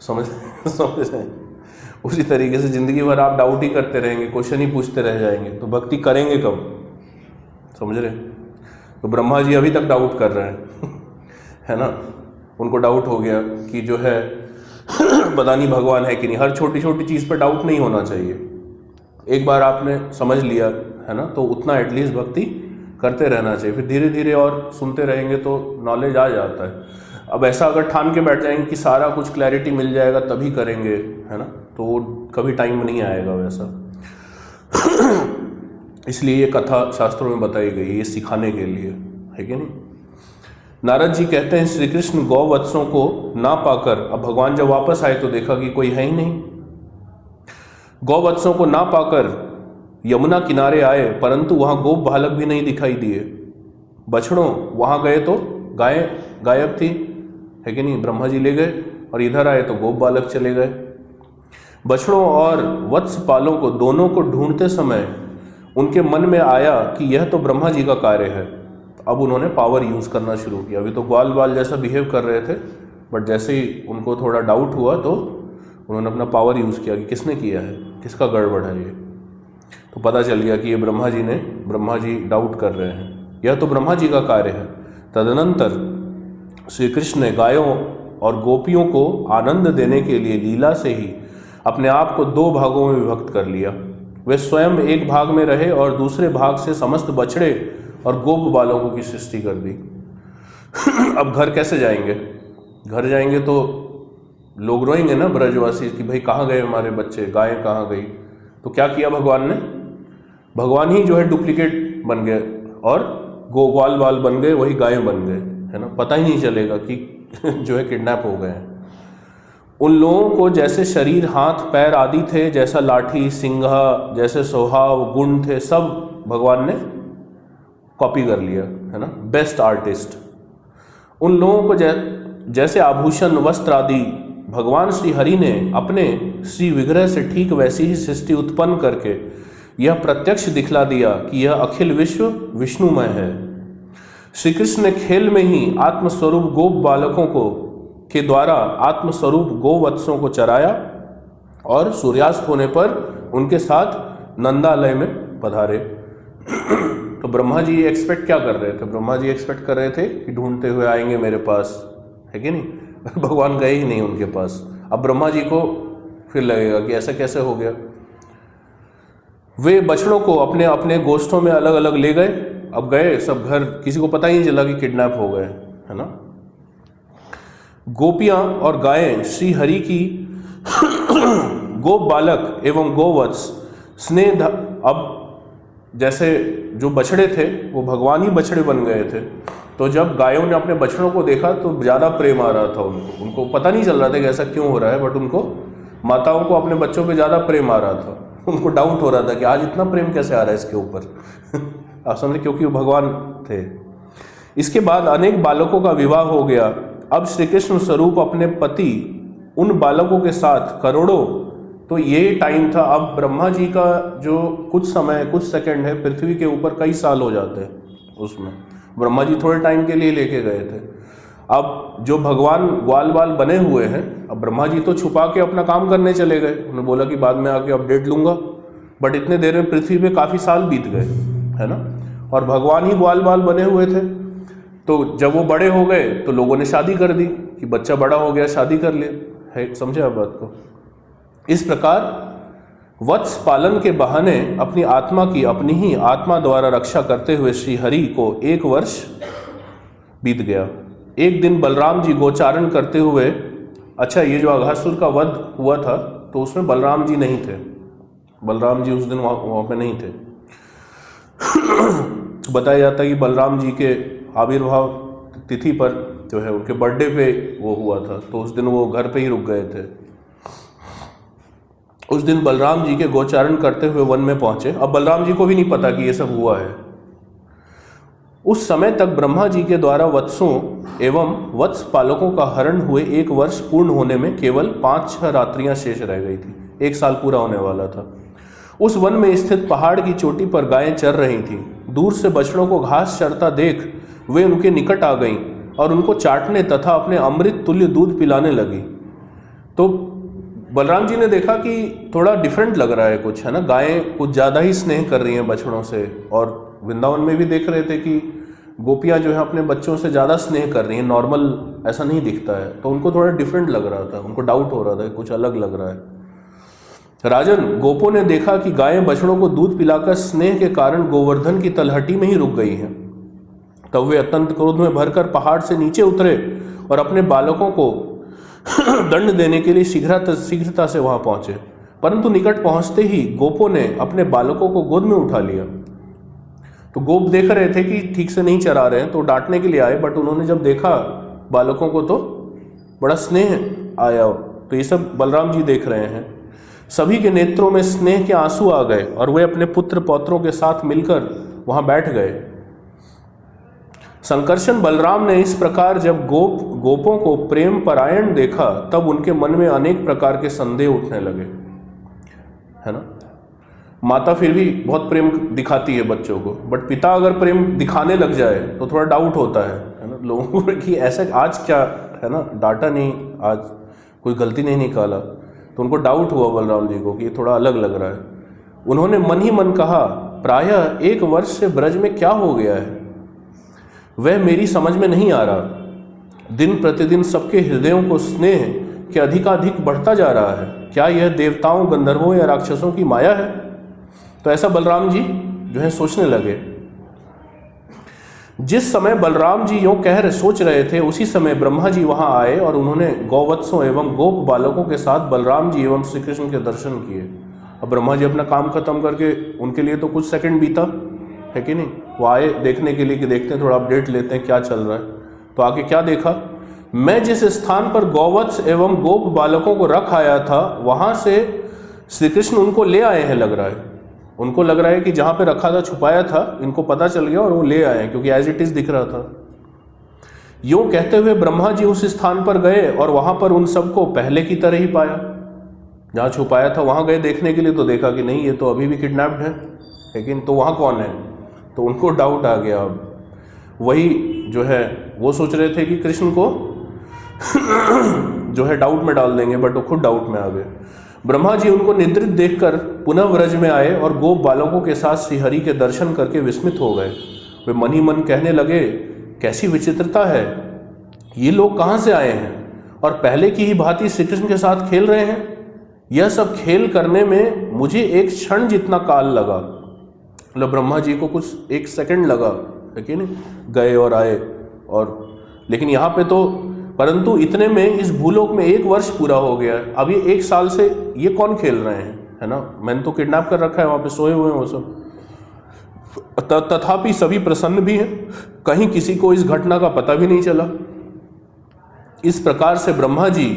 समझ रहे। उसी तरीके से जिंदगी भर आप डाउट ही करते रहेंगे, क्वेश्चन ही पूछते रह जाएंगे, तो भक्ति करेंगे कब, समझ रहे। तो ब्रह्मा जी अभी तक डाउट कर रहे हैं है ना। उनको डाउट हो गया कि जो है पता नहीं भगवान है कि नहीं। हर छोटी छोटी चीज़ पर डाउट नहीं होना चाहिए। एक बार आपने समझ लिया, है ना, तो उतना एटलीस्ट भक्ति करते रहना चाहिए। फिर धीरे धीरे और सुनते रहेंगे तो नॉलेज आ जाता है। अब ऐसा अगर ठान के बैठ जाएंगे कि सारा कुछ क्लैरिटी मिल जाएगा तभी करेंगे, है ना, तो वो कभी टाइम नहीं आएगा वैसा। इसलिए ये कथा शास्त्रों में बताई गई है, ये सिखाने के लिए, है कि नहीं। नारद जी कहते हैं श्री कृष्ण गौवत्सों को ना पाकर, अब भगवान जब वापस आए तो देखा कि कोई है ही नहीं। गौवत्सों को ना पाकर यमुना किनारे आए, परंतु वहां गोप बालक भी नहीं दिखाई दिए। बछड़ों वहां गए तो गाय गायब थी, है कि नहीं, ब्रह्मा जी ले गए, और इधर आए तो गोप बालक चले गए। बछड़ों और वत्स पालों को दोनों को ढूंढते समय उनके मन में आया कि यह तो ब्रह्मा जी का कार्य है। अब उन्होंने पावर यूज़ करना शुरू किया। अभी तो ग्वाल बाल जैसा बिहेव कर रहे थे, बट जैसे ही उनको थोड़ा डाउट हुआ तो उन्होंने अपना पावर यूज़ किया कि किसने किया है, किसका गड़बड़ है ये। तो पता चल गया कि ये ब्रह्मा जी डाउट कर रहे हैं, यह तो ब्रह्मा जी का कार्य है। तदनंतर श्री कृष्ण ने गायों और गोपियों को आनंद देने के लिए लीला से ही अपने आप को दो भागों में विभक्त कर लिया। वे स्वयं एक भाग में रहे और दूसरे भाग से समस्त बछड़े और गोप बालकों की सृष्टि कर दी। अब घर कैसे जाएंगे? घर जाएंगे तो लोग रोएंगे ना, ब्रजवासी, कि भाई कहाँ गए हमारे बच्चे, गाय कहाँ गई। तो क्या किया भगवान ने? भगवान ही जो है डुप्लीकेट बन गए और ग्वाल बाल बन गए, वही गाय बन गए, है ना। पता ही नहीं चलेगा कि जो है किडनैप हो गए हैं। उन लोगों को जैसे शरीर, हाथ, पैर आदि थे, जैसा लाठी, सिंघा, जैसे स्वभाव, गुण थे, सब भगवान ने कॉपी कर लिया, है ना, बेस्ट आर्टिस्ट। उन लोगों को जैसे आभूषण, वस्त्र आदि भगवान श्री हरि ने अपने श्री विग्रह से ठीक वैसी ही सृष्टि उत्पन्न करके यह प्रत्यक्ष दिखला दिया कि यह अखिल विश्व विष्णुमय है। श्री कृष्ण ने खेल में ही आत्मस्वरूप गोप बालकों को के द्वारा आत्मस्वरूप गोवत्सों को चराया और सूर्यास्त होने पर उनके साथ नंदालय में पधारे। तो ब्रह्मा जी एक्सपेक्ट क्या कर रहे थे? ब्रह्मा जी एक्सपेक्ट कर रहे थे कि ढूंढते हुए आएंगे मेरे पास, है कि नहीं। भगवान गए ही नहीं उनके पास। अब ब्रह्मा जी को फिर लगेगा कि ऐसा कैसे हो गया। वे बछड़ों को अपने अपने गोष्ठों में अलग अलग ले गए। अब गए सब घर, किसी को पता ही नहीं चला कि किडनैप हो गए, है ना। गोपियां और गायें श्री हरि की गोप बालक एवं गोवत्स स्नेह, अब जैसे जो बछड़े थे वो भगवान ही बछड़े बन गए थे। तो जब गायों ने अपने बछड़ों को देखा तो ज़्यादा प्रेम आ रहा था उनको पता नहीं चल रहा था कि ऐसा क्यों हो रहा है, बट उनको, माताओं को अपने बच्चों पे ज़्यादा प्रेम आ रहा था। उनको डाउट हो रहा था कि आज इतना प्रेम कैसे आ रहा है इसके ऊपर। आप समझे, क्योंकि वो भगवान थे। इसके बाद अनेक बालकों का विवाह हो गया। अब श्री कृष्ण स्वरूप अपने पति उन बालकों के साथ करोड़ों, तो ये टाइम था। अब ब्रह्मा जी का जो कुछ समय, कुछ सेकंड है, पृथ्वी के ऊपर कई साल हो जाते हैं उसमें। ब्रह्मा जी थोड़े टाइम के लिए लेके गए थे। अब जो भगवान ग्वाल बाल बने हुए हैं, अब ब्रह्मा जी तो छुपा के अपना काम करने चले गए। उन्होंने बोला कि बाद में आके अपडेट लूंगा, बट इतने देर में पृथ्वी पे काफ़ी साल बीत गए, है ना। और भगवान ही ग्वाल बाल बने हुए थे। तो जब वो बड़े हो गए तो लोगों ने शादी कर दी कि बच्चा बड़ा हो गया, शादी कर ले, है, समझे आप बात को। इस प्रकार वत्स पालन के बहाने अपनी आत्मा की अपनी ही आत्मा द्वारा रक्षा करते हुए श्री हरि को 1 वर्ष बीत गया। एक दिन बलराम जी गोचारण करते हुए, अच्छा ये जो अघासुर का वध हुआ था तो उसमें बलराम जी नहीं थे, बलराम जी उस दिन वहाँ पे नहीं थे। बताया जाता है कि बलराम जी के आविर्भाव तिथि पर जो है उनके बर्थडे पे वो हुआ था, तो उस दिन वो घर पे ही रुक गए थे। उस दिन बलराम जी के गोचारण करते हुए वन में पहुंचे। अब बलराम जी को भी नहीं पता कि ये सब हुआ है। उस समय तक ब्रह्मा जी के द्वारा वत्सों एवं वत्स पालकों का हरण हुए 1 वर्ष पूर्ण होने में केवल 5-6 रात्रियां शेष रह गई थी। 1 साल पूरा होने वाला था। उस वन में स्थित पहाड़ की चोटी पर गायें चर रही थीं। दूर से बछड़ों को घास चरता देख वे उनके निकट आ गईं और उनको चाटने तथा अपने अमृत तुल्य दूध पिलाने लगी। तो बलराम जी ने देखा कि थोड़ा डिफरेंट लग रहा है कुछ, है ना। गायें कुछ ज़्यादा ही स्नेह कर रही हैं बछड़ों से, और वृंदावन में भी देख रहे थे कि गोपियाँ जो है अपने बच्चों से ज़्यादा स्नेह कर रही हैं, नॉर्मल ऐसा नहीं दिखता है। तो उनको थोड़ा डिफरेंट लग रहा था, उनको डाउट हो रहा था कि कुछ अलग लग रहा है। राजन, गोपों ने देखा कि गायें बछड़ों को दूध पिलाकर स्नेह के कारण गोवर्धन की तलहटी में ही रुक गई हैं। तब वे अत्यंत क्रोध में भरकर पहाड़ से नीचे उतरे और अपने बालकों को दंड देने के लिए शीघ्रता से वहां पहुंचे। परंतु निकट पहुंचते ही गोपों ने अपने बालकों को गोद में उठा लिया। तो गोप देख रहे थे कि ठीक से नहीं चरा रहे हैं, तो डांटने के लिए आए, बट उन्होंने जब देखा बालकों को तो बड़ा स्नेह आया। तो ये सब बलराम जी देख रहे हैं। सभी के नेत्रों में स्नेह के आंसू आ गए और वे अपने पुत्र पौत्रों के साथ मिलकर वहां बैठ गए। संकर्षण बलराम ने इस प्रकार जब गोपों को प्रेम परायण देखा, तब उनके मन में अनेक प्रकार के संदेह उठने लगे, है ना। माता फिर भी बहुत प्रेम दिखाती है बच्चों को, बट पिता अगर प्रेम दिखाने लग जाए तो थोड़ा डाउट होता है ना लोगों को कि ऐसा आज क्या है ना, डांटा नहीं, आज कोई गलती नहीं निकाला। तो उनको डाउट हुआ बलराम जी को कि ये थोड़ा अलग लग रहा है। उन्होंने मन ही मन कहा, प्रायः 1 वर्ष से ब्रज में क्या हो गया है, वह मेरी समझ में नहीं आ रहा। दिन प्रतिदिन सबके हृदयों को स्नेह के अधिकाधिक बढ़ता जा रहा है। क्या यह देवताओं, गंधर्वों या राक्षसों की माया है? तो ऐसा बलराम जी जो है सोचने लगे। जिस समय बलराम जी यूं सोच रहे थे, उसी समय ब्रह्मा जी वहां आए और उन्होंने गौवत्सों एवं गोप बालकों के साथ बलराम जी एवं श्री कृष्ण के दर्शन किए। अब ब्रह्मा जी अपना काम खत्म करके, उनके लिए तो कुछ सेकंड बीता है कि नहीं, वो आए देखने के लिए कि देखते हैं, थोड़ा अपडेट लेते हैं क्या चल रहा है। तो आगे क्या देखा, मैं जिस स्थान पर गौवत्स एवं गोप बालकों को रख आया था, वहां से श्री कृष्ण उनको ले आए हैं। लग रहा है उनको लग रहा है कि जहां पे रखा था, छुपाया था, इनको पता चल गया और वो ले आए हैं, क्योंकि एज इट इज दिख रहा था। यूं कहते हुए ब्रह्मा जी उस स्थान पर गए और वहां पर उन सबको पहले की तरह ही पाया। जहां छुपाया था वहां गए देखने के लिए, तो देखा कि नहीं, ये तो अभी भी किडनैप्ड है, लेकिन तो वहां कौन है, तो उनको डाउट आ गया। अब वही जो है वो सोच रहे थे कि कृष्ण को जो है डाउट में डाल देंगे, बट वो खुद डाउट में आ गए। ब्रह्मा जी उनको निद्रित देखकर पुनः व्रज में आए और गोप बालकों के साथ श्रीहरि के दर्शन करके विस्मित हो गए। वे मन ही मन कहने लगे, कैसी विचित्रता है, ये लोग कहाँ से आए हैं और पहले की ही भांति श्री कृष्ण के साथ खेल रहे हैं। यह सब खेल करने में मुझे एक क्षण जितना काल लगा। मतलब ब्रह्मा जी को कुछ 1 सेकंड लगा, है कि नहीं, गए और आए। और लेकिन यहाँ पे तो परंतु इतने में इस भूलोक में 1 वर्ष पूरा हो गया है। अब ये 1 साल से ये कौन खेल रहे हैं, है ना, मैंने तो किडनैप कर रखा है, वहां पे सोए हुए हैं वो सब। तथापि सभी प्रसन्न भी हैं, कहीं किसी को इस घटना का पता भी नहीं चला। इस प्रकार से ब्रह्मा जी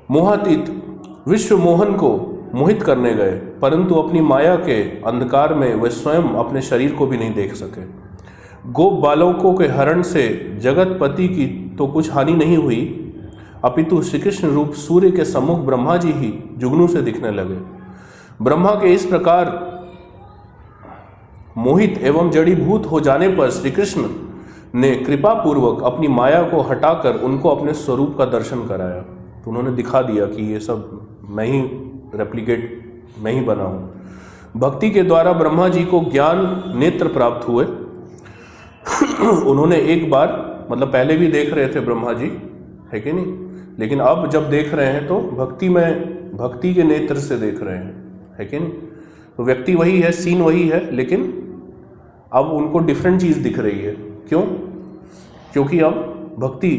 मोहातीत विश्व मोहन को मोहित करने गए, परंतु अपनी माया के अंधकार में वे स्वयं अपने शरीर को भी नहीं देख सके। गोप बालकों के हरण से जगतपति की तो कुछ हानि नहीं हुई, अपितु श्री कृष्ण रूप सूर्य के सम्मुख ब्रह्मा जी ही जुगनू से दिखने लगे। ब्रह्मा के इस प्रकार मोहित एवं जड़ीभूत हो जाने पर श्री कृष्ण ने कृपा पूर्वक अपनी माया को हटाकर उनको अपने स्वरूप का दर्शन कराया। तो उन्होंने दिखा दिया कि ये सब मैं ही रेप्लिकेट, मैं ही बना हूं। भक्ति के द्वारा ब्रह्मा जी को ज्ञान नेत्र प्राप्त हुए। उन्होंने एक बार, मतलब पहले भी देख रहे थे ब्रह्मा जी, है कि नहीं, लेकिन अब जब देख रहे हैं तो भक्ति के नेत्र से देख रहे हैं, है कि नहीं। तो व्यक्ति वही है, सीन वही है, लेकिन अब उनको डिफरेंट चीज दिख रही है। क्यों? क्योंकि अब भक्ति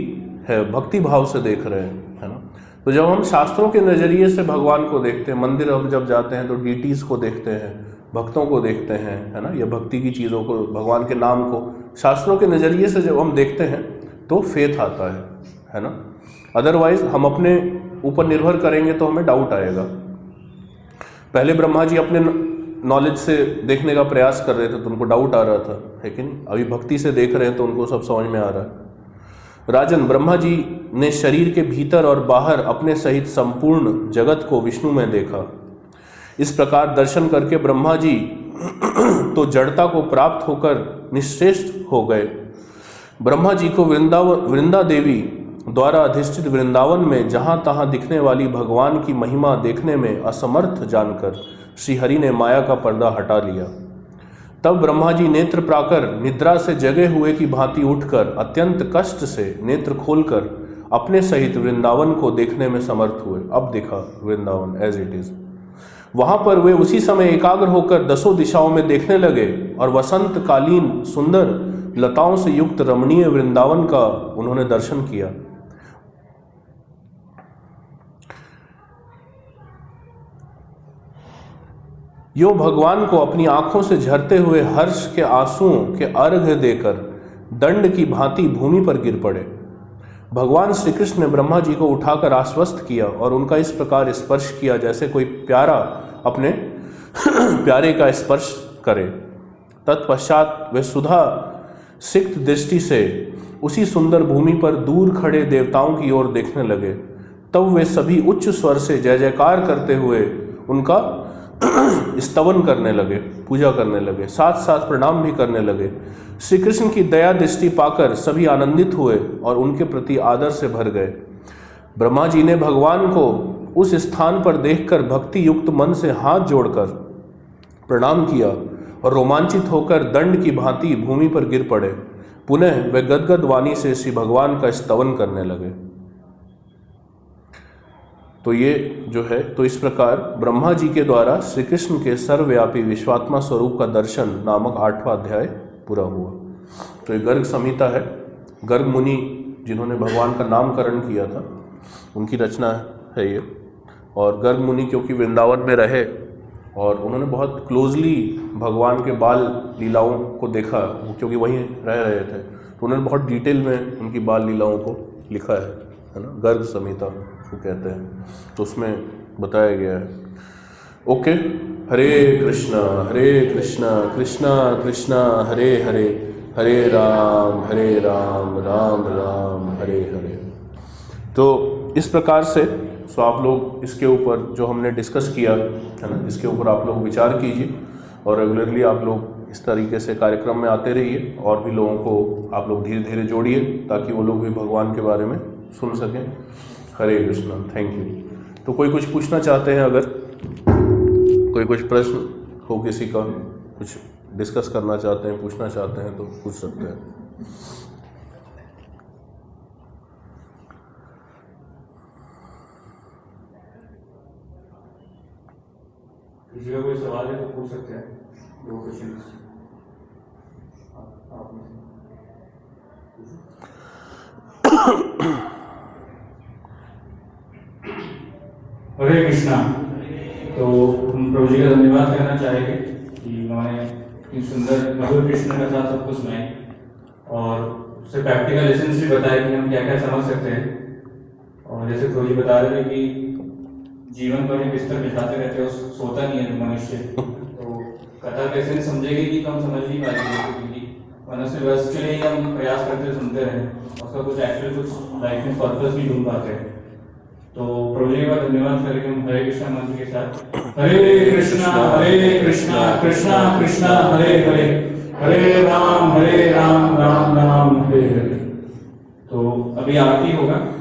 है, भक्ति भाव से देख रहे हैं, है ना। तो जब हम शास्त्रों के नजरिए से भगवान को देखते हैं, मंदिर अब जब जाते हैं तो डीटीज को देखते हैं, भक्तों को देखते हैं, है ना, या भक्ति की चीज़ों को, भगवान के नाम को शास्त्रों के नज़रिए से जब हम देखते हैं तो फेथ आता है ना। अदरवाइज हम अपने ऊपर निर्भर करेंगे तो हमें डाउट आएगा। पहले ब्रह्मा जी अपने नॉलेज से देखने का प्रयास कर रहे थे तो उनको डाउट आ रहा था, है कि नहीं। अभी भक्ति से देख रहे हैं तो उनको सब समझ में आ रहा है। राजन, ब्रह्मा जी ने शरीर के भीतर और बाहर अपने सहित संपूर्ण जगत को विष्णु में देखा। इस प्रकार दर्शन करके ब्रह्मा जी तो जड़ता को प्राप्त होकर निश्रेष्ठ हो गए। ब्रह्मा जी को वृंदा देवी द्वारा अधिष्ठित वृंदावन में जहाँ तहाँ दिखने वाली भगवान की महिमा देखने में असमर्थ जानकर श्रीहरि ने माया का पर्दा हटा लिया। तब ब्रह्मा जी नेत्र प्राकर निद्रा से जगे हुए की भांति उठकर अत्यंत कष्ट से नेत्र खोलकर अपने सहित वृंदावन को देखने में समर्थ हुए। अब दिखा वृंदावन एज इट इज। वहां पर वे उसी समय एकाग्र होकर दसों दिशाओं में देखने लगे और वसंत कालीन सुंदर लताओं से युक्त रमणीय वृंदावन का उन्होंने दर्शन किया। यो भगवान को अपनी आंखों से झरते हुए हर्ष के आंसुओं के अर्घ्य देकर दंड की भांति भूमि पर गिर पड़े। भगवान श्री कृष्ण ने ब्रह्मा जी को उठाकर आश्वस्त किया और उनका इस प्रकार स्पर्श किया जैसे कोई प्यारा अपने प्यारे का स्पर्श करे। तत्पश्चात वे सुधा सिक्त दृष्टि से उसी सुंदर भूमि पर दूर खड़े देवताओं की ओर देखने लगे। तब वे सभी उच्च स्वर से जय जयकार करते हुए उनका स्तवन करने लगे, पूजा करने लगे, साथ साथ प्रणाम भी करने लगे। श्री कृष्ण की दया दृष्टि पाकर सभी आनंदित हुए और उनके प्रति आदर से भर गए। ब्रह्मा जी ने भगवान को उस स्थान पर देखकर भक्ति युक्त मन से हाथ जोड़कर प्रणाम किया और रोमांचित होकर दंड की भांति भूमि पर गिर पड़े। पुनः वे गदगद वाणी से श्री भगवान का स्तवन करने लगे। तो ये जो है, तो इस प्रकार ब्रह्मा जी के द्वारा श्री कृष्ण के सर्वव्यापी विश्वात्मा स्वरूप का दर्शन नामक 8वां अध्याय पूरा हुआ। तो ये गर्ग संहिता है। गर्ग मुनि जिन्होंने भगवान का नामकरण किया था उनकी रचना है ये। और गर्ग मुनि क्योंकि वृंदावन में रहे और उन्होंने बहुत क्लोजली भगवान के बाल लीलाओं को देखा, क्योंकि वहीं रह रहे थे, तो उन्होंने बहुत डिटेल में उनकी बाल लीलाओं को लिखा है ना, गर्ग संहिता को कहते हैं। तो उसमें बताया गया है। ओके, हरे कृष्णा कृष्णा कृष्णा हरे हरे, हरे राम राम राम हरे हरे। तो इस प्रकार से आप लोग इसके ऊपर जो हमने डिस्कस किया है ना, इसके ऊपर आप लोग विचार कीजिए और रेगुलरली आप लोग इस तरीके से कार्यक्रम में आते रहिए और भी लोगों को आप लोग धीरे धीरे जोड़िए ताकि वो लोग भी भगवान के बारे में सुन सकें। हरे कृष्णा, थैंक यू। तो कोई कुछ पूछना चाहते हैं, अगर कोई कुछ प्रश्न हो, किसी का कुछ डिस्कस करना चाहते हैं, पूछना चाहते हैं, तो पूछ सकते हैं। किसी का कोई सवाल है तो पूछ सकते हैं। 2 क्वेश्चन हरे कृष्णा। तो हम प्रभु जी का धन्यवाद करना चाहेंगे कि उन्होंने इतनी सुंदर मधुर कृष्ण का साथ सब कुछ सुनाए और उससे प्रैक्टिकल लेसन्स भी बताए कि हम क्या क्या समझ सकते हैं। और जैसे प्रभु जी बता रहे थे कि जीवन पर ही बिस्तर बिछाते रहते हो, सोता नहीं है मनुष्य, तो कथा कैसे नहीं समझेगी कि हम समझ नहीं पाएंगे, क्योंकि मनुष्य बस के लिए ही हम प्रयास करते सुनते रहे, उसका कुछ एक्चुअल कुछ लाइफ में पर्पस भी ढूंढ पाते हैं। तो प्रभु जी का धन्यवाद करेंगे हम हरे कृष्णा मंत्र के साथ। हरे कृष्णा कृष्णा कृष्णा हरे हरे, हरे राम राम राम हरे हरे। तो अभी आरती होगा।